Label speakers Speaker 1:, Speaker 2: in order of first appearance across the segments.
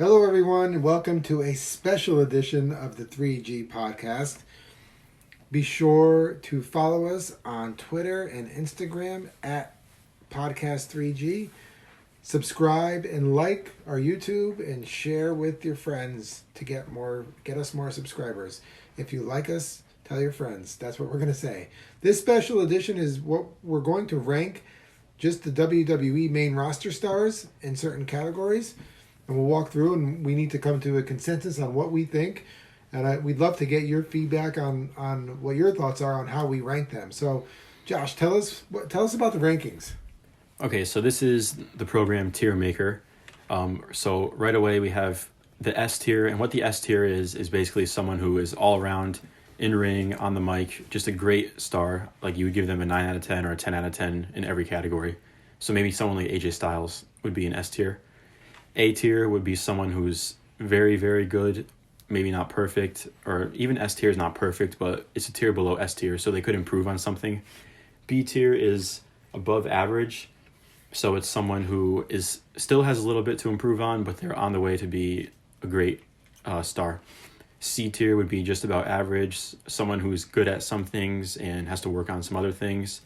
Speaker 1: Hello, everyone, and welcome to a special edition of the 3G podcast. Be sure to follow us on Twitter and Instagram at Podcast3G. Subscribe and like our YouTube and share with your friends to get us more subscribers. If you like us, tell your friends. That's what we're going to say. This special edition is what we're going to rank just the WWE main roster stars in certain categories. And we'll walk through, and we need to come to a consensus on what we think. And we'd love to get your feedback on what your thoughts are on how we rank them. So, Josh, tell us about the rankings.
Speaker 2: Okay, so this is the program Tier Maker. So right away we have the S tier, and what the S tier is basically someone who is all around, in ring, on the mic, just a great star. Like you would give them a 9 out of 10 or a 10 out of 10 in every category. So maybe someone like AJ Styles would be an S tier. A tier would be someone who's very, very good, maybe not perfect, or even S tier is not perfect, but it's a tier below S tier, so they could improve on something. B tier is above average, so it's someone who still has a little bit to improve on, but they're on the way to be a great star. C tier would be just about average, someone who's good at some things and has to work on some other things.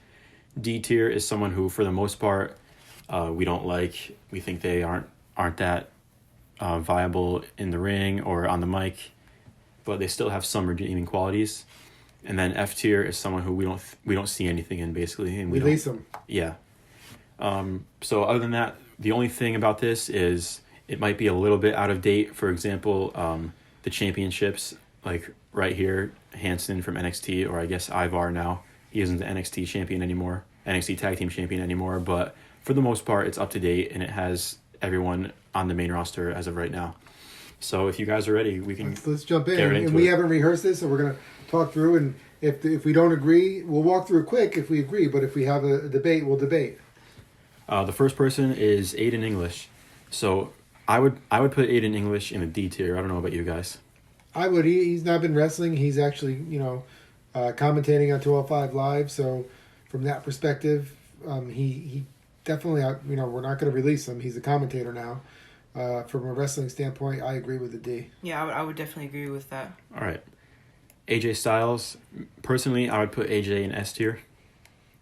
Speaker 2: D tier is someone who, for the most part, we don't like. We think they aren't that viable in the ring or on the mic, but they still have some redeeming qualities. And then F tier is someone who we don't see anything in, basically, and we
Speaker 1: release them.
Speaker 2: Yeah. So other than that, the only thing about this is it might be a little bit out of date. For example, the championships, like right here, Hanson from NXT, or I guess Ivar now. He isn't the NXT champion anymore, NXT tag team champion anymore, but for the most part, it's up to date, and it has everyone on the main roster as of right now. So if you guys are ready, we can
Speaker 1: let's jump in. And we haven't rehearsed this, so we're going to talk through, and if we don't agree, we'll walk through it quick if we agree, but if we have a debate, we'll debate.
Speaker 2: The first person is Aiden English. So I would put Aiden English in a D tier. I don't know about you guys.
Speaker 1: I would. He's not been wrestling. He's actually, commentating on 205 Live, so from that perspective, he definitely, we're not going to release him. He's a commentator now. From a wrestling standpoint, I agree with the D.
Speaker 3: Yeah, I would definitely agree with that.
Speaker 2: All right. AJ Styles. Personally, I would put AJ in S tier.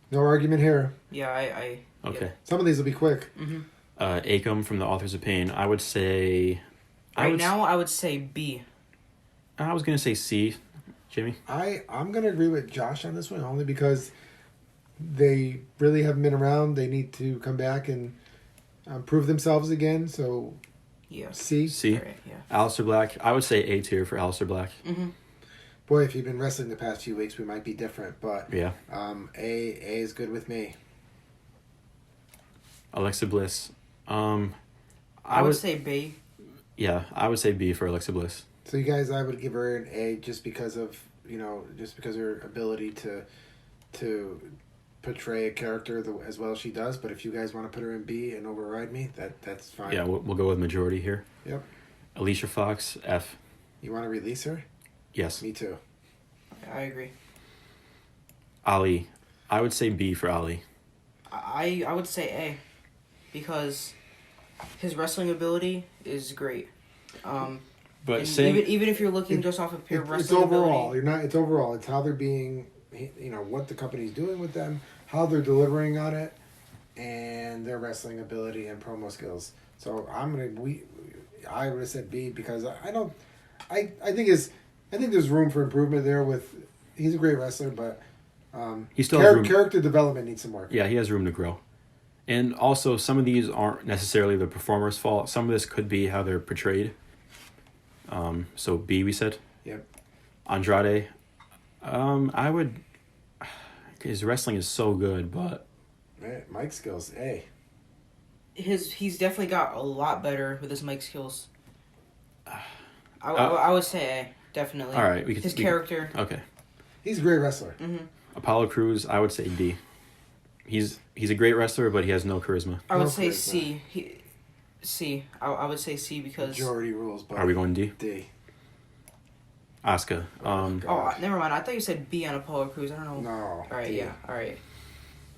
Speaker 1: No argument here.
Speaker 3: Yeah, I
Speaker 2: Okay.
Speaker 3: Yeah.
Speaker 1: Some of these will be quick.
Speaker 3: Mm-hmm.
Speaker 2: Akam from the Authors of Pain. I would say...
Speaker 3: I would say B.
Speaker 2: I was going to say C. Jimmy?
Speaker 1: I'm going to agree with Josh on this one, only because they really haven't been around. They need to come back and prove themselves again. So,
Speaker 3: yeah.
Speaker 1: C.
Speaker 3: Right, yeah.
Speaker 2: Aleister Black. I would say A tier for Aleister Black.
Speaker 3: Mm-hmm.
Speaker 1: Boy, if you've been wrestling the past few weeks, we might be different. But
Speaker 2: yeah.
Speaker 1: A is good with me.
Speaker 2: Alexa Bliss.
Speaker 3: I would say B.
Speaker 2: Yeah, I would say B for Alexa Bliss.
Speaker 1: So you guys, I would give her an A just because of her ability to portray a character as well as she does. But if you guys want to put her in B and override me, that's fine.
Speaker 2: Yeah, we'll go with majority here.
Speaker 1: Yep.
Speaker 2: Alicia Fox, F.
Speaker 1: You want to release her?
Speaker 2: Yes.
Speaker 1: Me too.
Speaker 3: I agree.
Speaker 2: Ali. I would say B for Ali.
Speaker 3: I would say A, because his wrestling ability is great.
Speaker 2: But
Speaker 3: even if you're looking just off of pure wrestling
Speaker 1: overall,
Speaker 3: ability,
Speaker 1: it's overall. It's how they're being, what the company's doing with them, how they're delivering on it, and their wrestling ability and promo skills. So I would have said B because I think there's room for improvement there. He's a great wrestler, but
Speaker 2: he still has room.
Speaker 1: Character development needs some work.
Speaker 2: Yeah, he has room to grow. And also, some of these aren't necessarily the performer's fault. Some of this could be how they're portrayed. So B, we said.
Speaker 1: Yep.
Speaker 2: Andrade. I would. His wrestling is so good, but.
Speaker 1: Mic skills, A.
Speaker 3: He's definitely got a lot better with his mic skills. I would say A, definitely.
Speaker 2: All right,
Speaker 3: his character.
Speaker 2: Okay.
Speaker 1: He's a great wrestler.
Speaker 3: Mm-hmm.
Speaker 2: Apollo Crews, I would say D. He's a great wrestler, but he has no charisma.
Speaker 3: I would say C. C. I would say C because
Speaker 1: majority rules. But
Speaker 2: are we going D?
Speaker 1: D.
Speaker 2: Asuka.
Speaker 3: Never mind. I thought you said B on Apollo Crews. I don't know.
Speaker 1: No.
Speaker 3: All right.
Speaker 1: D.
Speaker 3: Yeah. All right.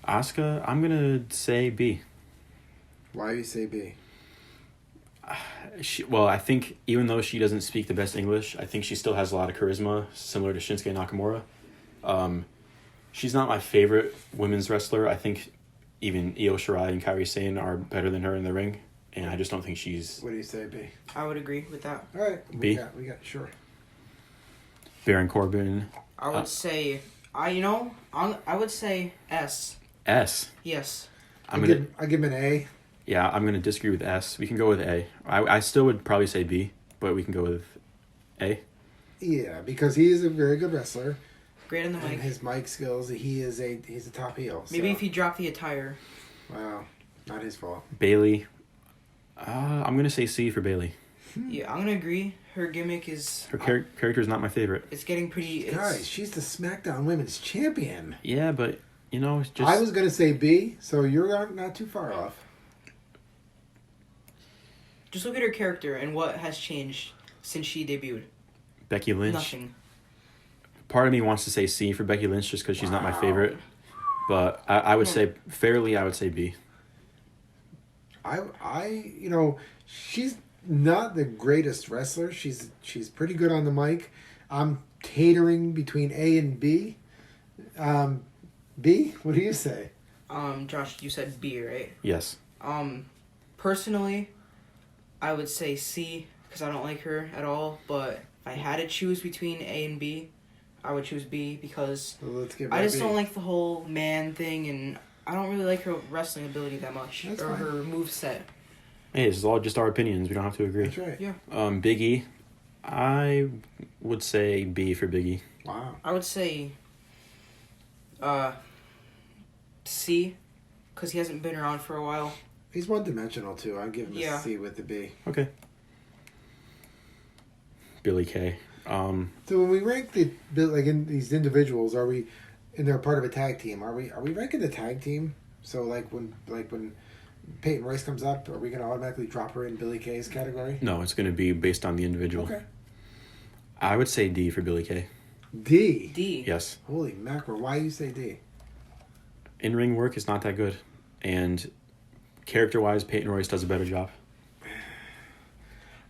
Speaker 2: Asuka, I'm gonna say B.
Speaker 1: Why do you say B?
Speaker 2: I think even though she doesn't speak the best English, I think she still has a lot of charisma, similar to Shinsuke Nakamura. She's not my favorite women's wrestler. I think even Io Shirai and Kairi Sane are better than her in the ring, and I just don't think she's...
Speaker 1: What do you say, B?
Speaker 3: I would agree with that.
Speaker 1: All right.
Speaker 2: B?
Speaker 1: We got sure.
Speaker 2: Baron Corbin.
Speaker 3: I would say... I would say S.
Speaker 2: S.
Speaker 3: Yes.
Speaker 1: I give him an A.
Speaker 2: Yeah, I'm going to disagree with S. We can go with A. I still would probably say B, but we can go with A.
Speaker 1: Yeah, because he is a very good wrestler.
Speaker 3: Great on the mic.
Speaker 1: And his mic skills, he's a top heel.
Speaker 3: Maybe if he dropped the attire.
Speaker 1: Wow, not his fault.
Speaker 2: Bailey. I'm going to say C for Bailey.
Speaker 3: Yeah, I'm going to agree. Her gimmick is...
Speaker 2: Her character is not my favorite.
Speaker 3: It's getting pretty...
Speaker 1: Guys, she's the SmackDown Women's Champion.
Speaker 2: Yeah, but, it's just...
Speaker 1: I was going to say B, so you're not too far off.
Speaker 3: Just look at her character and what has changed since she debuted.
Speaker 2: Becky Lynch.
Speaker 3: Nothing.
Speaker 2: Part of me wants to say C for Becky Lynch just because she's not my favorite. But I would say, fairly, I would say B.
Speaker 1: She's not the greatest wrestler. She's pretty good on the mic. I'm catering between A and B. B? What do you say?
Speaker 3: Josh, you said B, right?
Speaker 2: Yes.
Speaker 3: Personally, I would say C because I don't like her at all. But if I had to choose between A and B, I would choose B because I just don't like the whole man thing, and I don't really like her wrestling ability that much.
Speaker 1: That's
Speaker 3: or
Speaker 1: fine.
Speaker 3: her moveset.
Speaker 2: Hey, this is all just our opinions. We don't have to agree.
Speaker 1: That's right.
Speaker 3: Yeah.
Speaker 2: Big E. I would say B for Big E.
Speaker 1: Wow.
Speaker 3: I would say C because he hasn't been around for a while.
Speaker 1: He's one-dimensional, too. I'd give him a C with the B.
Speaker 2: Okay. Billy Kay.
Speaker 1: So when we rank in these individuals, are we, and they're part of a tag team, are we ranking the tag team? So when Peyton Royce comes up, are we going to automatically drop her in Billy Kay's category?
Speaker 2: No, it's going to be based on the individual.
Speaker 1: Okay.
Speaker 2: I would say D for Billy Kay.
Speaker 1: D?
Speaker 3: D.
Speaker 2: Yes.
Speaker 1: Holy mackerel. Why do you say D?
Speaker 2: In-ring work is not that good. And character-wise, Peyton Royce does a better job.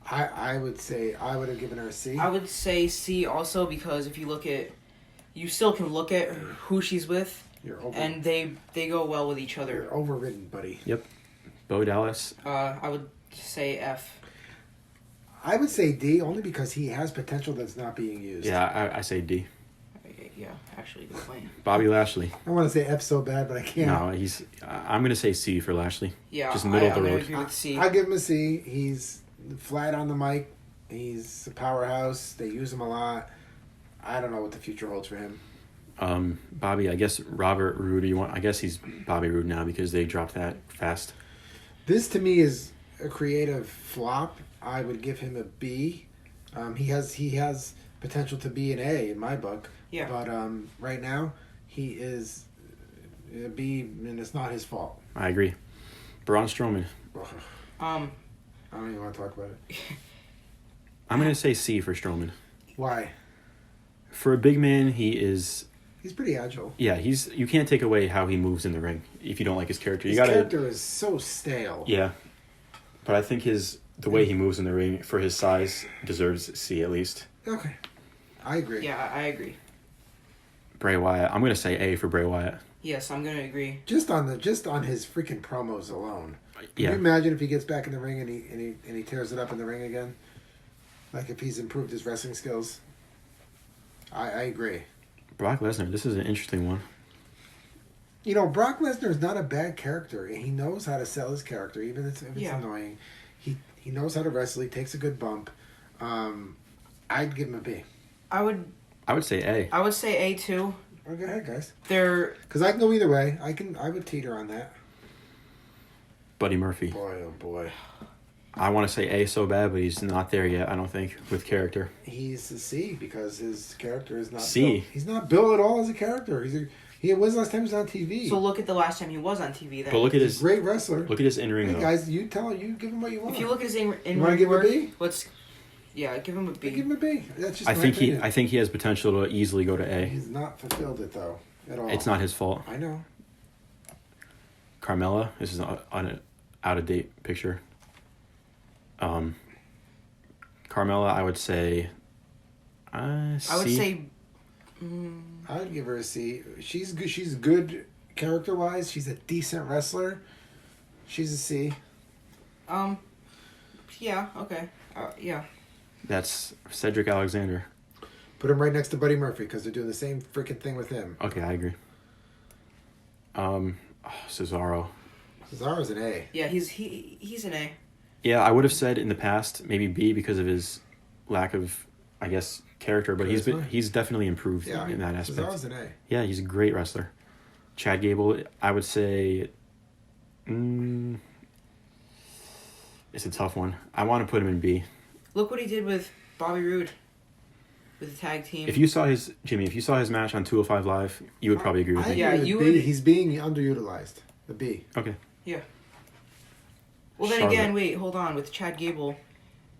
Speaker 1: I would say I would have given her a C.
Speaker 3: I would say C also because if you still can look at who she's with, and they go well with each other.
Speaker 1: You're overridden, buddy.
Speaker 2: Yep. Bo Dallas.
Speaker 3: I would say F.
Speaker 1: I would say D only because he has potential that's not being used.
Speaker 2: Yeah, I say D.
Speaker 3: Yeah, actually, good point.
Speaker 2: Bobby Lashley.
Speaker 1: I want to say F so bad, but I can't.
Speaker 2: No, I'm going to say C for Lashley.
Speaker 3: Yeah,
Speaker 2: just middle of the
Speaker 3: I'm
Speaker 2: road.
Speaker 3: agree with C.
Speaker 1: I give him a C. He's flat on the mic. He's a powerhouse. They use him a lot. I don't know what the future holds for him.
Speaker 2: Bobby, I guess Robert Roode. I guess he's Bobby Roode now because they dropped that fast.
Speaker 1: This to me is a creative flop. I would give him a B. He has potential to be an A in my book.
Speaker 3: Yeah.
Speaker 1: But right now he is a B, and it's not his fault.
Speaker 2: I agree. Braun Strowman.
Speaker 1: I don't even want to talk about it.
Speaker 2: I'm going to say C for Strowman.
Speaker 1: Why?
Speaker 2: For a big man, he's
Speaker 1: pretty agile.
Speaker 2: Yeah, you can't take away how he moves in the ring if you don't like his character.
Speaker 1: His character is so stale.
Speaker 2: Yeah. But I think the way he moves in the ring for his size deserves C at least.
Speaker 1: Okay. I agree.
Speaker 3: Yeah, I agree.
Speaker 2: Bray Wyatt. I'm going to say A for Bray Wyatt.
Speaker 3: Yes, I'm going to agree.
Speaker 1: Just on his freaking promos alone.
Speaker 2: Yeah.
Speaker 1: Can you imagine if he gets back in the ring and he tears it up in the ring again? Like if he's improved his wrestling skills. I agree.
Speaker 2: Brock Lesnar. This is an interesting one.
Speaker 1: Brock Lesnar is not a bad character. He knows how to sell his character, even if it's annoying. He knows how to wrestle. He takes a good bump. I'd give him a B.
Speaker 3: I would
Speaker 2: say A.
Speaker 3: I would say A too.
Speaker 1: Oh, go ahead, guys.
Speaker 3: Because
Speaker 1: I can go either way. I would teeter on that.
Speaker 2: Buddy Murphy.
Speaker 1: Boy, oh boy.
Speaker 2: I want to say A so bad, but he's not there yet, I don't think, with character.
Speaker 1: He's a C because his character is not
Speaker 2: C.
Speaker 1: built. He's not built at all as a character. When's the last time he was on TV?
Speaker 3: So look at the last time he was on TV then.
Speaker 2: But look at
Speaker 1: He's a great wrestler.
Speaker 2: Look at his in-ring,
Speaker 1: Hey,
Speaker 2: though.
Speaker 1: guys, you give him what you want.
Speaker 3: If you look at his in-ring
Speaker 1: You want to give him a
Speaker 3: work,
Speaker 1: B?
Speaker 3: give him a B.
Speaker 1: Give him a B. That's just
Speaker 2: I
Speaker 1: my
Speaker 2: think
Speaker 1: opinion.
Speaker 2: I think he has potential to easily go to A.
Speaker 1: He's not fulfilled it, though, at all.
Speaker 2: It's not his fault.
Speaker 1: I know.
Speaker 2: Carmella. This is an out-of-date picture. Carmella, I would say. C.
Speaker 3: I would say.
Speaker 1: I would give her a C. She's good. She's good character wise. She's a decent wrestler. She's a C.
Speaker 3: Yeah. Okay. Yeah.
Speaker 2: That's Cedric Alexander.
Speaker 1: Put him right next to Buddy Murphy because they're doing the same freaking thing with him.
Speaker 2: Okay, I agree. Cesaro.
Speaker 1: Cesaro's an A.
Speaker 3: Yeah, he's an A.
Speaker 2: Yeah, I would have said in the past maybe B because of his lack of, I guess, character, but he's definitely improved in that aspect.
Speaker 1: Cesaro's an A.
Speaker 2: Yeah, he's a great wrestler. Chad Gable, I would say. It's a tough one. I want to put him in B.
Speaker 3: Look what he did with Bobby Roode, with the tag team.
Speaker 2: If you saw his match on 205 Live, you would probably agree with me.
Speaker 3: Yeah, you would.
Speaker 1: He's being underutilized. The B.
Speaker 2: Okay.
Speaker 3: Yeah. Well, then again, wait, hold on. With Chad Gable,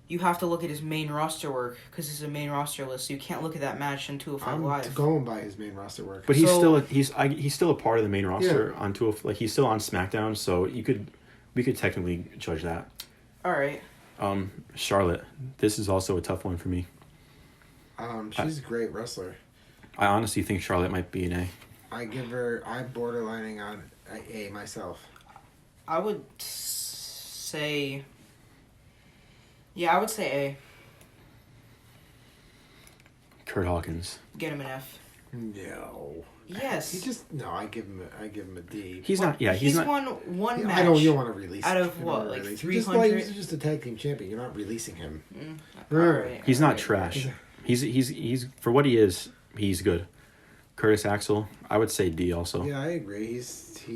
Speaker 3: you have to look at his main roster work because it's a main roster list. So you can't look at that match on 205 Live.
Speaker 1: I'm going by his main roster work.
Speaker 2: But he's still a part of the main roster on 205. Like he's still on SmackDown, so we could technically judge that.
Speaker 3: All right.
Speaker 2: Charlotte. This is also a tough one for me.
Speaker 1: She's a great wrestler.
Speaker 2: I honestly think Charlotte might be an A.
Speaker 1: I'm borderlining on A myself.
Speaker 3: I would say. Yeah, I would say A.
Speaker 2: Kurt Hawkins.
Speaker 3: Get him an F.
Speaker 1: No.
Speaker 3: Yes.
Speaker 1: I give him a D.
Speaker 2: He's not. Yeah, he's not.
Speaker 3: won one match.
Speaker 1: You don't want to release
Speaker 3: out of what, like 300.
Speaker 1: He's just a tag team champion. You're not releasing him.
Speaker 3: Right,
Speaker 2: he's not trash. He's for what he is. He's good. Curtis Axel, I would say D also.
Speaker 1: Yeah, I agree.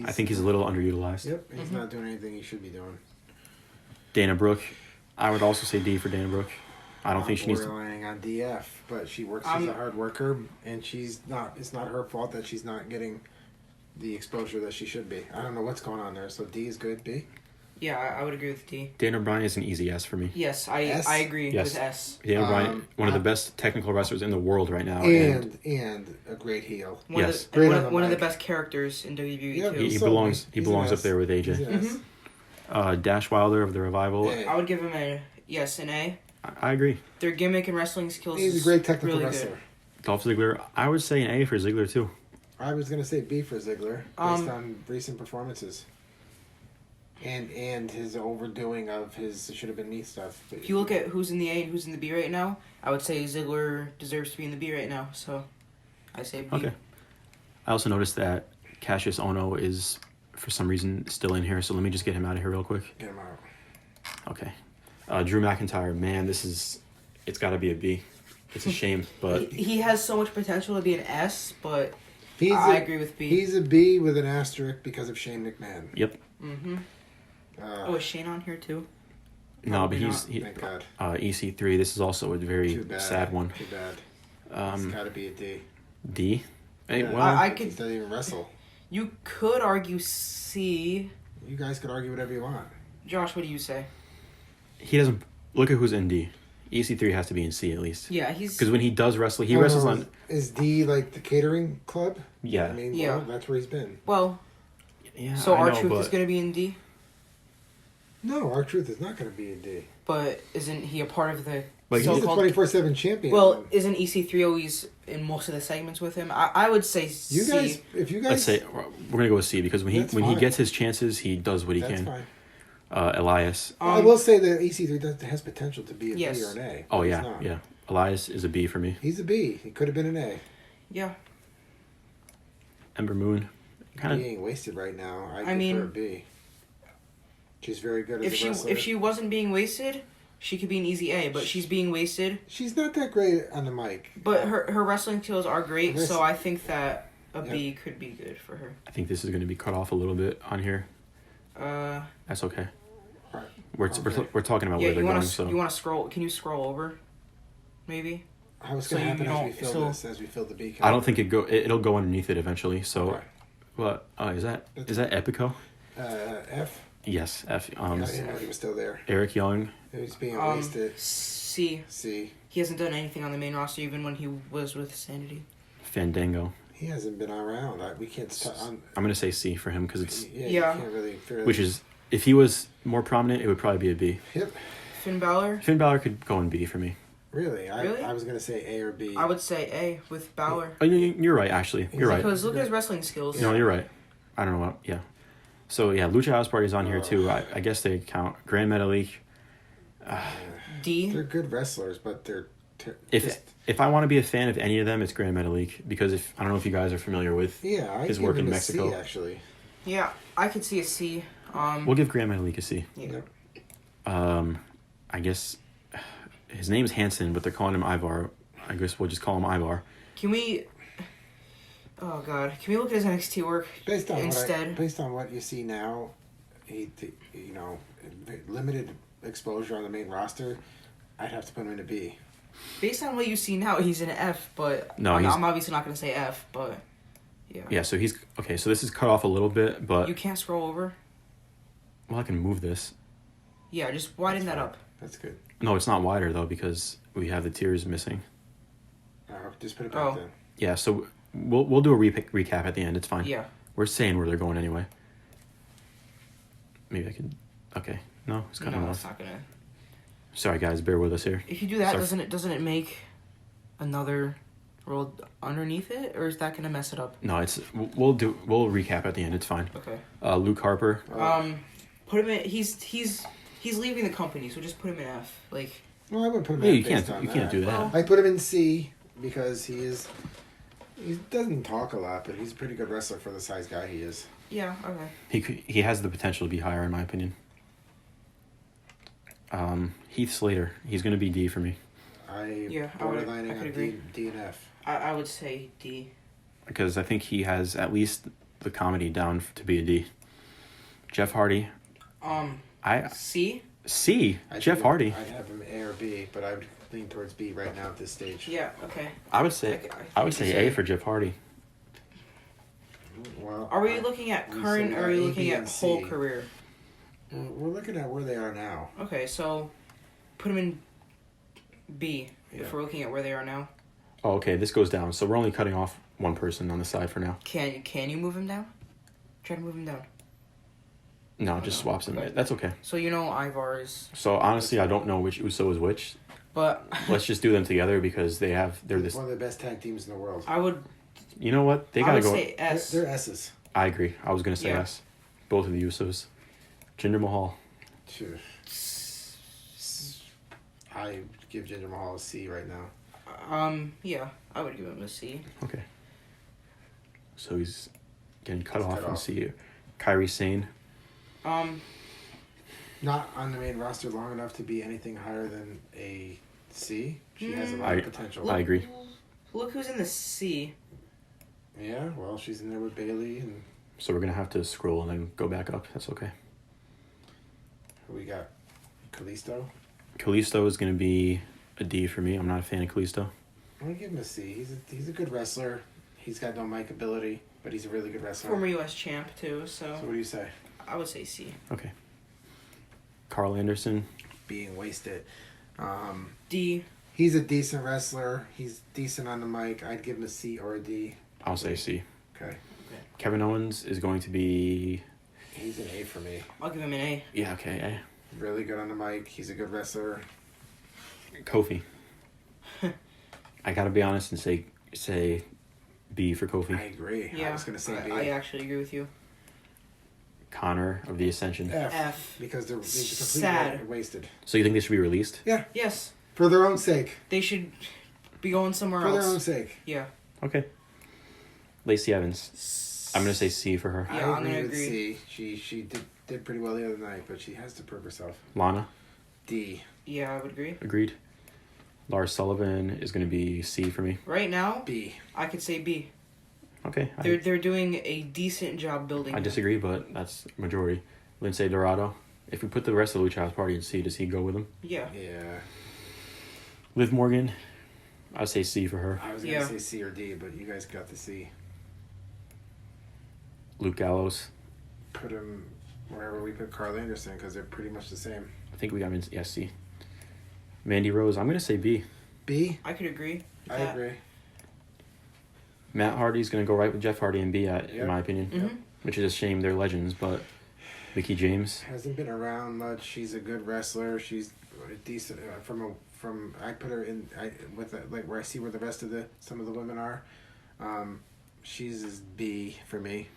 Speaker 2: I think he's a little underutilized.
Speaker 1: Yep, he's not doing anything he should be doing.
Speaker 2: Dana Brooke, I would also say D for Dana Brooke. I don't think she needs to.
Speaker 1: Borderlining on DF, but she works. She's a hard worker, and she's not. It's not her fault that she's not getting the exposure that she should be. I don't know what's going on there. So D is good. B.
Speaker 3: Yeah, I would agree with D.
Speaker 2: Dana Bryan is an easy S for me.
Speaker 3: Yes, I agree with S.
Speaker 2: Dana Bryan, one of the best technical wrestlers in the world right now,
Speaker 1: and a great heel.
Speaker 3: One of the best characters in WWE too.
Speaker 2: He belongs up there with AJ. Dash Wilder of the Revival.
Speaker 3: I would give him an A.
Speaker 2: I agree.
Speaker 3: Their gimmick and wrestling skills.
Speaker 1: He's a great technical
Speaker 3: really
Speaker 1: wrestler.
Speaker 3: Good.
Speaker 2: Dolph Ziggler, I would say an A for Ziggler too.
Speaker 1: I was gonna say B for Ziggler based on recent performances. And his overdoing of his should have been me stuff.
Speaker 3: If you look at who's in the A and who's in the B right now, I would say Ziggler deserves to be in the B right now. So, I say B.
Speaker 2: Okay. I also noticed that Cassius Ohno is, for some reason, still in here. So let me just get him out of here real quick.
Speaker 1: Get him out.
Speaker 2: Okay. Drew McIntyre, man, it's got to be a B. It's a shame, but
Speaker 3: he has so much potential to be an S, but I agree with B.
Speaker 1: He's a B with an asterisk because of Shane McMahon.
Speaker 2: Yep.
Speaker 3: Mm-hmm. Is Shane on here too?
Speaker 2: No, but
Speaker 1: thank God.
Speaker 2: EC3. This is also a very sad one.
Speaker 1: Too bad. It's got to be a D.
Speaker 2: D. Hey,
Speaker 1: yeah.
Speaker 2: well,
Speaker 3: I could.
Speaker 1: He doesn't even wrestle.
Speaker 3: You could argue C.
Speaker 1: You guys could argue whatever you want.
Speaker 3: Josh, what do you say?
Speaker 2: He doesn't look at who's in D. EC3 has to be in C at least.
Speaker 3: Yeah, he's
Speaker 2: because when he does wrestle, he wrestles on.
Speaker 1: Is D like the catering club?
Speaker 2: Yeah.
Speaker 1: I mean, well, that's where he's been.
Speaker 3: Well,
Speaker 2: yeah.
Speaker 3: So R-Truth is going to be in D.
Speaker 1: No, R-Truth is not going to be in D.
Speaker 3: But isn't he a part of the?
Speaker 1: Like he's the 24/7 champion.
Speaker 3: Well, isn't EC3 always in most of the segments with him? I would say C.
Speaker 1: You guys, if you guys,
Speaker 2: let's say we're gonna go with C because when he gets his chances, he does what he can.
Speaker 1: Fine.
Speaker 2: Elias.
Speaker 1: I will say that EC3 has potential to be a B or an A.
Speaker 2: Oh yeah. Elias is a B for me.
Speaker 1: He's a B. He could have been an A.
Speaker 3: Yeah.
Speaker 2: Ember Moon,
Speaker 1: kind of being wasted right now. I mean, prefer a B. She's very good as a wrestler.
Speaker 3: If she wasn't being wasted, she could be an easy A. But she's being wasted.
Speaker 1: She's not that great on the mic.
Speaker 3: But her wrestling skills are great, so I think that a B could be good for her.
Speaker 2: I think this is going to be cut off a little bit on here. That's okay.
Speaker 1: Right.
Speaker 2: We're talking about where they're going. So
Speaker 3: you want to scroll? Can you scroll over? Maybe.
Speaker 1: How it's going to happen as we fill the B?
Speaker 2: I don't think it'll go underneath it eventually. So, what? Is that Epico?
Speaker 1: F.
Speaker 2: Yes, F.
Speaker 1: I didn't know he was still there.
Speaker 2: Eric Young.
Speaker 1: He's being wasted.
Speaker 3: C.
Speaker 1: He
Speaker 3: hasn't done anything on the main roster, even when he was with Sanity.
Speaker 2: Fandango.
Speaker 1: He hasn't been around. We can't.
Speaker 2: I'm gonna say C for him because it's
Speaker 1: You can't really
Speaker 2: which is if he was more prominent, it would probably be a B.
Speaker 1: Yep.
Speaker 3: Finn Balor?
Speaker 2: Finn Balor could go in B for me.
Speaker 1: Really?
Speaker 3: Really?
Speaker 1: I was going to say A or B.
Speaker 3: I would say A with Balor.
Speaker 2: Oh, you're right, actually. You're right.
Speaker 3: Because look at his wrestling skills.
Speaker 2: No, you're right. I don't know what. Yeah. So, yeah, Lucha House Party's on here, too. I guess they count. Grand Metalik.
Speaker 3: D.
Speaker 1: They're good wrestlers, but they're...
Speaker 2: If I want to be a fan of any of them, it's Grand Metalik. Because I don't know if you guys are familiar with his work in Mexico.
Speaker 1: C, actually.
Speaker 3: Yeah, I could see a C.
Speaker 2: We'll give Grand Metalik a C.
Speaker 3: Yeah.
Speaker 2: I guess his name's Hansen, but they're calling him Ivar. I guess we'll just call him Ivar.
Speaker 3: Can we... Oh, God. Can we look at his NXT work instead?
Speaker 1: Based on what you see now, limited exposure on the main roster, I'd have to put him in a B.
Speaker 3: Based on what you see now, he's an F, but...
Speaker 2: No,
Speaker 3: I'm obviously not going to say F, but... Yeah.
Speaker 2: Yeah, so he's... Okay, so this is cut off a little bit, but...
Speaker 3: You can't scroll over?
Speaker 2: Well, I can move this.
Speaker 3: Yeah, just widen that up.
Speaker 1: That's good.
Speaker 2: No, it's not wider, though, because we have the tiers missing.
Speaker 1: Just put it back then.
Speaker 2: Yeah, so we'll do a recap at the end. It's fine.
Speaker 3: Yeah.
Speaker 2: We're saying where they're going anyway. Maybe I could... Okay. No, it's cutting off.
Speaker 3: No, it's not going to...
Speaker 2: Sorry, guys. Bear with us here.
Speaker 3: If you do that, doesn't it make another roll underneath it, or is that going to mess it up?
Speaker 2: No, we'll recap at the end. It's fine.
Speaker 3: Okay.
Speaker 2: Luke Harper.
Speaker 3: Put him in... He's leaving the company, so just put him in F. Like...
Speaker 1: Well, I would put him in.
Speaker 2: You can't do that.
Speaker 3: Well,
Speaker 1: I put him in C because he doesn't talk a lot, but he's a pretty good wrestler for the size guy he is.
Speaker 3: Yeah. Okay.
Speaker 2: He has the potential to be higher, in my opinion. Heath Slater. He's going to be D for me.
Speaker 1: Borderlining on D and F.
Speaker 3: I would say D.
Speaker 2: Because I think he has at least the comedy down to be a D. Jeff Hardy.
Speaker 3: C?
Speaker 2: C? Jeff Hardy.
Speaker 1: I'd have him A or B, but I would lean towards B right now at this stage.
Speaker 3: Yeah, okay.
Speaker 2: I would say A for Jeff Hardy.
Speaker 1: Well,
Speaker 3: are we looking at current, or are we looking at whole career?
Speaker 1: We're looking at where they are now.
Speaker 3: Okay, so put them in B if we're looking at where they are now.
Speaker 2: Oh, okay. This goes down, so we're only cutting off one person on the side for now.
Speaker 3: Can you move him down? Try to move him down.
Speaker 2: No, it just swaps him. Okay. That's okay.
Speaker 3: So Ivar is...
Speaker 2: So honestly, I don't know which Uso is which.
Speaker 3: But...
Speaker 2: Let's just do them together because they're this...
Speaker 1: one of the best tag teams in the world.
Speaker 3: I would...
Speaker 2: You know what? They gotta go...
Speaker 3: say S.
Speaker 1: They're S's.
Speaker 2: I agree. I was gonna say S. Both of the Usos. Jinder Mahal.
Speaker 1: Sure. I give Jinder Mahal a C right now.
Speaker 3: Yeah, I would give him a C.
Speaker 2: Okay. So he's getting cut off in C. Kairi Sane.
Speaker 1: Not on the main roster long enough to be anything higher than a C. She has a lot of potential.
Speaker 2: I agree.
Speaker 3: Look who's in the C.
Speaker 1: Yeah, well, she's in there with Bailey and...
Speaker 2: So we're going to have to scroll and then go back up. That's okay.
Speaker 1: We got Kalisto.
Speaker 2: Kalisto is going to be a D for me. I'm not a fan of Kalisto.
Speaker 1: I'm going to give him a C. He's a good wrestler. He's got no mic ability, but he's a really good wrestler.
Speaker 3: Former U.S. champ, too, so
Speaker 1: what do you say?
Speaker 3: I would say C.
Speaker 2: Okay. Carl Anderson.
Speaker 1: Being wasted.
Speaker 3: D.
Speaker 1: He's a decent wrestler. He's decent on the mic. I'd give him a C or a D.
Speaker 2: I'll say C.
Speaker 1: Okay.
Speaker 2: Kevin Owens is going to be...
Speaker 1: He's an A for me.
Speaker 3: I'll give him an A.
Speaker 2: Yeah, okay, A.
Speaker 1: Really good on the mic. He's a good wrestler.
Speaker 2: Kofi. I gotta be honest and say B for Kofi.
Speaker 1: I agree.
Speaker 3: Yeah,
Speaker 1: I was going to say B.
Speaker 3: I actually agree with you.
Speaker 2: Connor of the Ascension.
Speaker 1: F. Because they're
Speaker 3: Sad.
Speaker 1: completely wasted.
Speaker 2: So you think they should be released?
Speaker 1: Yeah.
Speaker 3: Yes.
Speaker 1: For their own sake.
Speaker 3: They should be going somewhere
Speaker 1: For
Speaker 3: else.
Speaker 1: their own sake.
Speaker 3: Yeah.
Speaker 2: Okay. Lacey Evans. I'm gonna say C for her.
Speaker 3: Yeah, I'm
Speaker 1: I
Speaker 3: gonna
Speaker 1: agree with
Speaker 3: agree.
Speaker 1: C. She did pretty well the other night, but she has to prove herself.
Speaker 2: Lana.
Speaker 1: D.
Speaker 3: Yeah, I would agree.
Speaker 2: Agreed. Lars Sullivan is gonna be C for me.
Speaker 3: Right now,
Speaker 1: B.
Speaker 3: I could say B.
Speaker 2: Okay.
Speaker 3: They're doing a decent job building.
Speaker 2: I disagree, but that's majority. Lindsay Dorado. If we put the rest of the Lucha House Party in C, does he go with them?
Speaker 3: Yeah.
Speaker 1: Yeah.
Speaker 2: Liv Morgan. I'd say C for her.
Speaker 1: I was going to say C or D, but you guys got the C.
Speaker 2: Luke Gallows.
Speaker 1: Put him wherever we put Carl Anderson because they're pretty much the same.
Speaker 2: I think we got him in C. Mandy Rose. I'm gonna say B.
Speaker 1: B?
Speaker 3: I could agree.
Speaker 1: I agree.
Speaker 2: Matt Hardy's gonna go right with Jeff Hardy and B, in my opinion.
Speaker 3: Mm-hmm.
Speaker 2: Which is a shame. They're legends, but Mickey James.
Speaker 1: Hasn't been around much. She's a good wrestler. She's decent from I put her in with like where I see where the rest of some of the women are. She's B for me.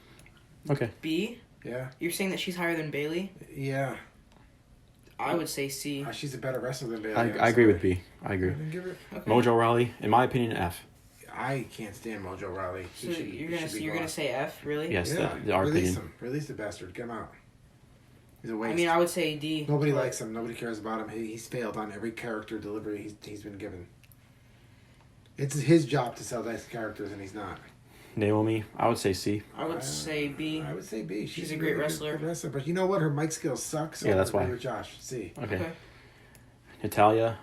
Speaker 2: Okay.
Speaker 3: B?
Speaker 1: Yeah.
Speaker 3: You're saying that she's higher than Bailey?
Speaker 1: Yeah.
Speaker 3: I would say C.
Speaker 1: She's a better wrestler than Bailey.
Speaker 2: I agree with B. I agree.
Speaker 3: Okay.
Speaker 2: Mojo Rawley, in my opinion, F.
Speaker 1: I can't stand Mojo Rawley.
Speaker 3: So you're gonna say F, really?
Speaker 2: Yes,
Speaker 1: Yeah.
Speaker 2: our
Speaker 1: Release
Speaker 2: opinion.
Speaker 1: him. Release the bastard. Get him out. He's a waste.
Speaker 3: I mean, I would say D.
Speaker 1: Nobody likes him. Nobody cares about him. He's failed on every character delivery he's been given. It's his job to sell nice characters, and he's not.
Speaker 2: Naomi, I would say C.
Speaker 3: I would say B.
Speaker 1: I would say B.
Speaker 3: She's a great wrestler.
Speaker 1: Good wrestler. But you know what? Her mic skills suck. So
Speaker 2: Yeah, that's why.
Speaker 1: With Josh, C.
Speaker 2: Okay. Natalia,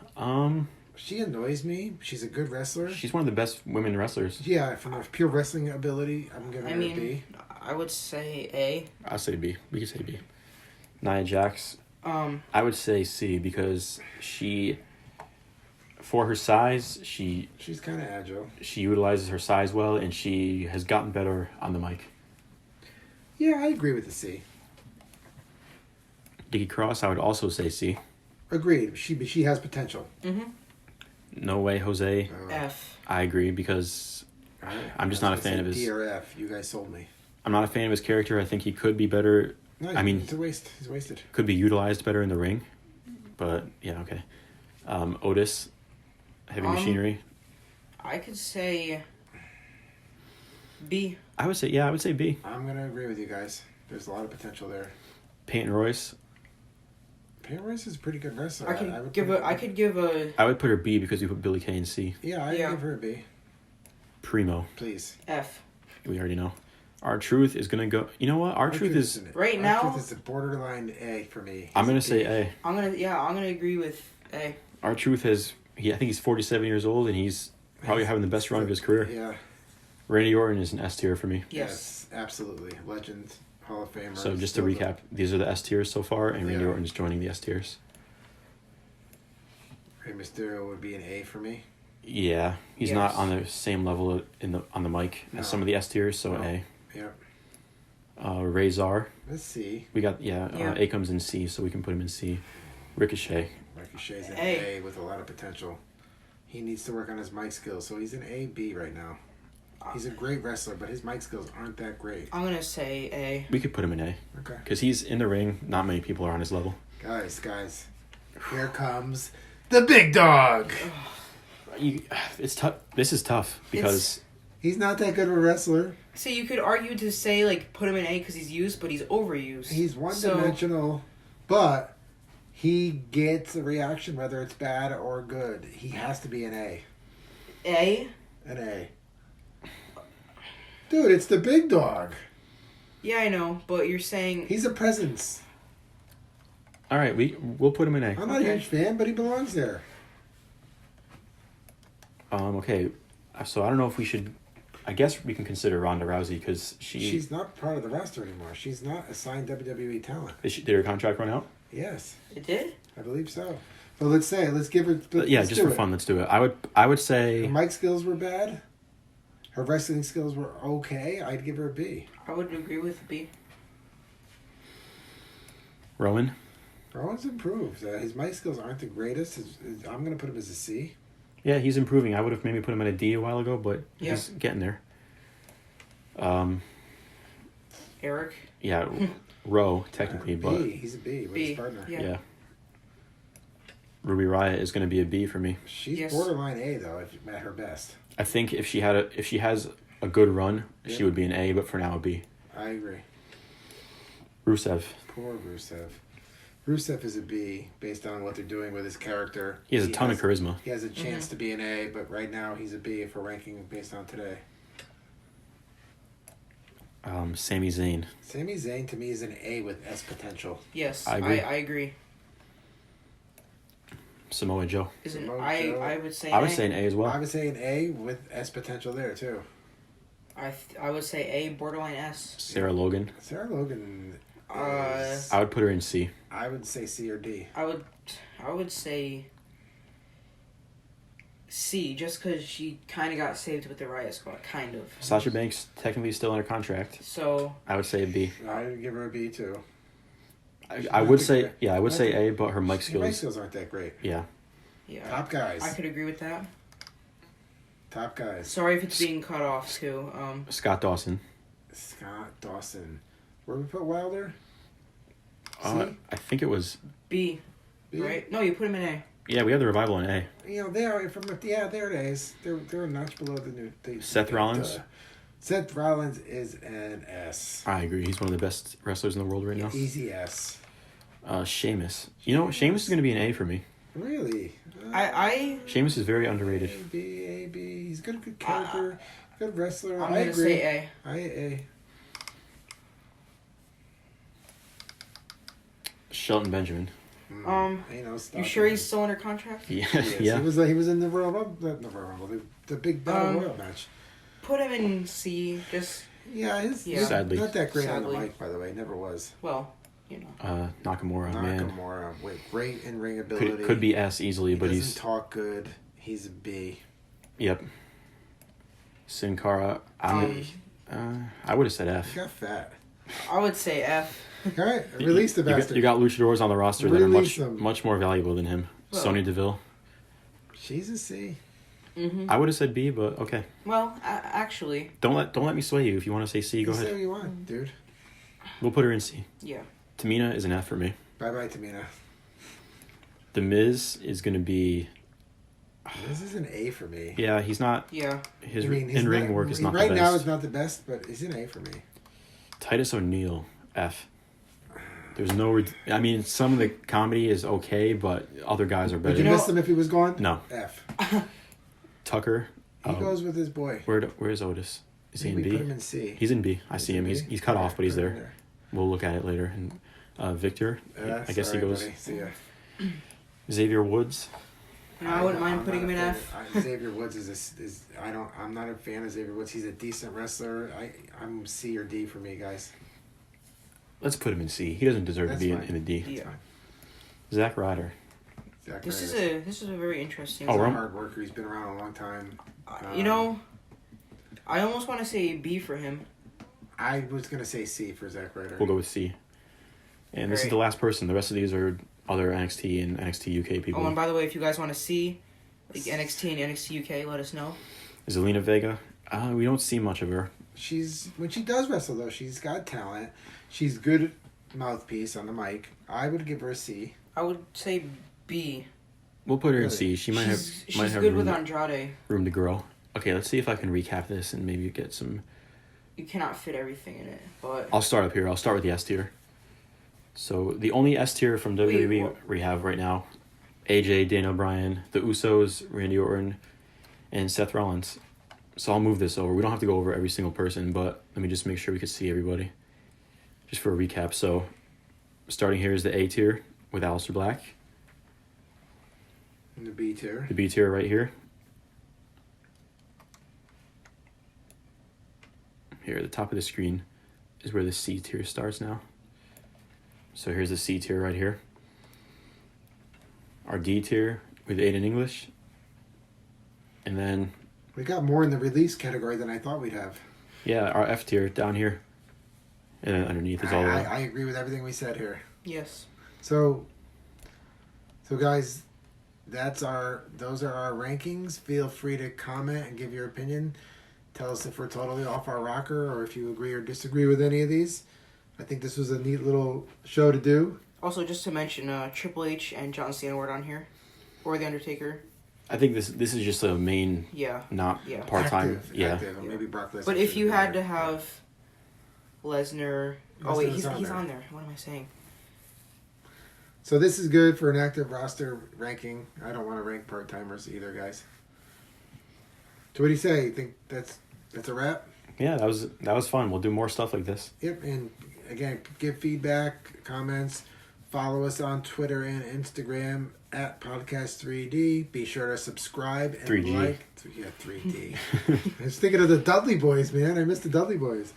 Speaker 1: she annoys me. She's a good wrestler.
Speaker 2: she's one of the best women wrestlers.
Speaker 1: Yeah, from a pure wrestling ability, I'm giving her a B.
Speaker 3: I would say A.
Speaker 2: I'll say B. We could say B. Nia Jax, I would say C because for her size,
Speaker 1: she's kind of agile.
Speaker 2: She utilizes her size well, and she has gotten better on the mic.
Speaker 1: Yeah, I agree with the C.
Speaker 2: Nikki Cross, I would also say C.
Speaker 1: Agreed. She has potential.
Speaker 3: Mm-hmm.
Speaker 2: No Way Jose,
Speaker 3: F.
Speaker 2: I agree because I'm just not a fan of his.
Speaker 1: D or F. You guys sold me.
Speaker 2: I'm not a fan of his character. I think he could be better.
Speaker 1: No,
Speaker 2: I mean,
Speaker 1: it's a waste. He's wasted.
Speaker 2: Could be utilized better in the ring, but yeah, okay. Otis, Heavy Machinery.
Speaker 3: I could say B.
Speaker 2: I would say B.
Speaker 1: I'm gonna agree with you guys. There's a lot of potential there.
Speaker 2: Peyton Royce.
Speaker 1: Peyton Royce is a pretty good wrestler.
Speaker 3: I could give a
Speaker 2: I would put her B because you put Billie Kay in C.
Speaker 1: Yeah, I'd give her a B.
Speaker 2: Primo.
Speaker 1: Please.
Speaker 3: F.
Speaker 2: We already know. R-Truth is gonna go. You know what? R-Truth is
Speaker 1: R-Truth is a borderline A for me.
Speaker 2: I'm gonna say A.
Speaker 3: I'm gonna agree with A.
Speaker 2: R-Truth has. I think he's 47 years old and he's probably having the best run of his career.
Speaker 1: Yeah.
Speaker 2: Randy Orton is an S tier for me.
Speaker 3: Yes,
Speaker 1: absolutely. Legend, Hall of Famer.
Speaker 2: So just to recap, these are the S tiers so far, and Randy Orton's joining the S tiers.
Speaker 1: Rey Mysterio would be an A for me.
Speaker 2: Yeah, he's not on the same level on the mic as some of the S tiers, so A.
Speaker 1: Yep.
Speaker 2: Razor.
Speaker 1: Let's see.
Speaker 2: We got A comes in C, so we can put him in C. Ricochet's
Speaker 1: an A with a lot of potential. He needs to work on his mic skills, so he's an A, B right now. He's a great wrestler, but his mic skills aren't that great.
Speaker 3: I'm gonna say A.
Speaker 2: We could put him in A.
Speaker 1: Okay.
Speaker 2: Because he's in the ring. Not many people are on his level.
Speaker 1: Guys, here comes the big dog.
Speaker 2: It's tough. This is tough because
Speaker 1: he's not that good of a wrestler.
Speaker 3: So you could argue to say like put him in A because he's used, but he's overused.
Speaker 1: He's one-dimensional, but he gets a reaction whether it's bad or good. He has to be an A.
Speaker 3: A?
Speaker 1: An A. Dude, it's the big dog.
Speaker 3: Yeah, I know, but you're saying
Speaker 1: he's a presence.
Speaker 2: All right, we'll put him in A.
Speaker 1: I'm not a huge fan, but he belongs there.
Speaker 2: Okay, so I don't know if we should. I guess we can consider Ronda Rousey because she's
Speaker 1: not part of the roster anymore. She's not a signed WWE talent.
Speaker 2: Did her contract run out?
Speaker 1: Yes.
Speaker 3: It did?
Speaker 1: I believe so. So let's give her.
Speaker 2: Just for fun, let's do it. I would say
Speaker 1: her mic skills were bad. Her wrestling skills were okay. I'd give her a B.
Speaker 3: I would agree with B.
Speaker 2: Rowan's
Speaker 1: improved. His mic skills aren't the greatest. I'm going to put him as a C.
Speaker 2: Yeah, he's improving. I would have maybe put him at a D a while ago, but he's getting there.
Speaker 3: Eric?
Speaker 2: Yeah, Rowe, technically,
Speaker 1: B.
Speaker 2: but...
Speaker 1: He's a B with his partner.
Speaker 2: Yeah. Ruby Riott is going to be a B for me.
Speaker 1: She's borderline A, though, at her best.
Speaker 2: I think if she has a good run, she would be an A, but for now a B.
Speaker 1: I agree.
Speaker 2: Rusev.
Speaker 1: Poor Rusev. Rusev is a B based on what they're doing with his character.
Speaker 2: He has a ton of charisma.
Speaker 1: He has a chance to be an A, but right now he's a B if we're ranking based on today.
Speaker 2: Sami Zayn.
Speaker 1: Sami Zayn to me is an A with S potential.
Speaker 3: Yes,
Speaker 2: I agree.
Speaker 3: I agree.
Speaker 2: Samoa Joe.
Speaker 3: I would say
Speaker 2: I would say an A as well.
Speaker 1: I would say an A with S potential there too.
Speaker 3: I would say A, borderline S.
Speaker 2: Sarah Logan.
Speaker 1: Sarah Logan.
Speaker 2: I would put her in C.
Speaker 1: I would say C or D.
Speaker 3: I would say C, just because she kind of got saved with the Riot Squad, kind of.
Speaker 2: Sasha Banks technically still under contract.
Speaker 3: So
Speaker 2: I would say a B.
Speaker 1: I would give her a B too.
Speaker 2: I would say A, but her mic
Speaker 1: Her mic
Speaker 2: skills.
Speaker 1: skills aren't that great.
Speaker 2: Yeah.
Speaker 3: Yeah.
Speaker 1: Top guys.
Speaker 3: I could agree with that.
Speaker 1: Top guys.
Speaker 3: Sorry if it's being cut off too.
Speaker 2: Scott Dawson.
Speaker 1: Scott Dawson. Where we put Wilder?
Speaker 2: I think it was.
Speaker 3: B. Right? No, you put him in A.
Speaker 2: Yeah, we have the Revival in A.
Speaker 1: You know, they are from there it is. They're a notch below the new.
Speaker 2: Seth Rollins.
Speaker 1: Seth Rollins is an S.
Speaker 2: I agree. He's one of the best wrestlers in the world right now.
Speaker 1: Easy S.
Speaker 2: Sheamus. You know, Sheamus is going to be an A for me.
Speaker 1: Really?
Speaker 2: Sheamus is very underrated.
Speaker 1: A B. He's got a good character, good wrestler.
Speaker 3: I'm gonna say A.
Speaker 1: A.
Speaker 2: Shelton Benjamin.
Speaker 3: You sure he's still under contract?
Speaker 2: Yeah.
Speaker 1: Yeah. He was in the Royal Rumble, the big Battle Royal match.
Speaker 3: Put him in C. Just
Speaker 1: he's
Speaker 2: Sadly.
Speaker 1: not that great on the mic, by the way. Never was.
Speaker 3: well, you know.
Speaker 2: Nakamura, man.
Speaker 1: With great in ring ability.
Speaker 2: Could be S easily, but
Speaker 1: doesn't talk good. He's a B.
Speaker 2: Yep. Sin Cara, I would have said F.
Speaker 1: He got fat.
Speaker 3: I would say F.
Speaker 1: All right, release the bastard.
Speaker 2: You got luchadors on the roster that are much more valuable than him.
Speaker 3: Well,
Speaker 2: Sonya Deville.
Speaker 1: She's a C.
Speaker 3: Mm-hmm.
Speaker 2: I would have said B, but okay.
Speaker 3: Well, actually,
Speaker 2: don't let me sway you. If you want to say C, go ahead.
Speaker 1: Say what you want, dude.
Speaker 2: We'll put her in C.
Speaker 3: Yeah.
Speaker 2: Tamina is an F for me.
Speaker 1: Bye, Tamina.
Speaker 2: The Miz is going to be.
Speaker 1: This is an A for me.
Speaker 2: Yeah, he's not.
Speaker 3: Yeah.
Speaker 2: His in-ring work is not the best.
Speaker 1: Right now, it's not the best, but he's an A for me.
Speaker 2: Titus O'Neil, F. There's no. I mean, some of the comedy is okay, but other guys are better.
Speaker 1: Would you miss him if he was gone?
Speaker 2: No.
Speaker 1: F.
Speaker 2: Tucker.
Speaker 1: He goes with his boy.
Speaker 2: Where's Otis? Is he in B?
Speaker 1: Put him in C.
Speaker 2: He's in B. I see him. He's cut off, but he's there. We'll look at it later. And Victor, I guess he goes.
Speaker 1: Buddy. See ya.
Speaker 2: Xavier Woods.
Speaker 3: No, I wouldn't mind putting him in F.
Speaker 1: Xavier Woods I'm not a fan of Xavier Woods. He's a decent wrestler. I'm C or D for me, guys.
Speaker 2: Let's put him in C. He doesn't deserve to be in a D.
Speaker 3: Yeah.
Speaker 2: Zack Ryder.
Speaker 3: This is a very interesting.
Speaker 1: He's a hard worker. He's been around a long time.
Speaker 3: I almost want to say B for him.
Speaker 1: I was gonna say C for Zack Ryder.
Speaker 2: We'll go with C. And this is the last person. The rest of these are other NXT and NXT UK people.
Speaker 3: Oh, and by the way, if you guys want to see like NXT and NXT UK, let us know.
Speaker 2: Zelina Vega. We don't see much of her.
Speaker 1: When she does wrestle though, she's got talent. She's good mouthpiece on the mic. I would give her a C.
Speaker 3: I would say B.
Speaker 2: We'll put her in C. She might have.
Speaker 3: She's good with Andrade.
Speaker 2: Room to grow. Okay, let's see if I can recap this and maybe get some.
Speaker 3: You cannot fit everything in it, but
Speaker 2: I'll start up here. I'll start with the S tier. So the only S tier from WWE we have right now, AJ, Daniel Bryan, the Usos, Randy Orton, and Seth Rollins. So I'll move this over. We don't have to go over every single person, but let me just make sure we can see everybody. Just for a recap. So starting here is the A tier with Aleister Black.
Speaker 1: And the B tier.
Speaker 2: The B tier right here. Here at the top of the screen is where the C tier starts now. So here's the C tier right here. Our D tier with Aiden English. And then...
Speaker 1: We got more in the release category than I thought we'd have.
Speaker 2: Yeah, our F tier down here. And then underneath is all
Speaker 1: I agree with everything we said here.
Speaker 3: yes.
Speaker 1: So guys, those are our rankings. Feel free to comment and give your opinion. Tell us if we're totally off our rocker or if you agree or disagree with any of these. I think this was a neat little show to do.
Speaker 3: Also, just to mention, Triple H and John Cena were on here, or The Undertaker.
Speaker 2: I think this is just a main, not part-time.
Speaker 1: Active. Maybe Brock Lesnar.
Speaker 3: But if you had to have Lesnar... Oh, wait, he's on there. What am I saying?
Speaker 1: So this is good for an active roster ranking. I don't want to rank part-timers either, guys. So what do you say? You think that's a wrap?
Speaker 2: Yeah, that was fun. We'll do more stuff like this.
Speaker 1: Yep, and again, give feedback, comments. Follow us on Twitter and Instagram at Podcast3D. Be sure to subscribe and
Speaker 2: 3G.
Speaker 1: like. Yeah, 3D. I was thinking of the Dudley Boys, man. I missed the Dudley Boys.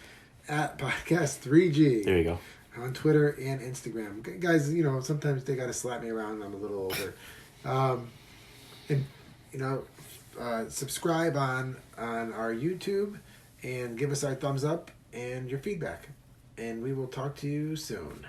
Speaker 1: At Podcast3G.
Speaker 2: There you go.
Speaker 1: On Twitter and Instagram. Guys, sometimes they got to slap me around. I'm a little older. And, subscribe on our YouTube and give us our thumbs up and your feedback. And we will talk to you soon.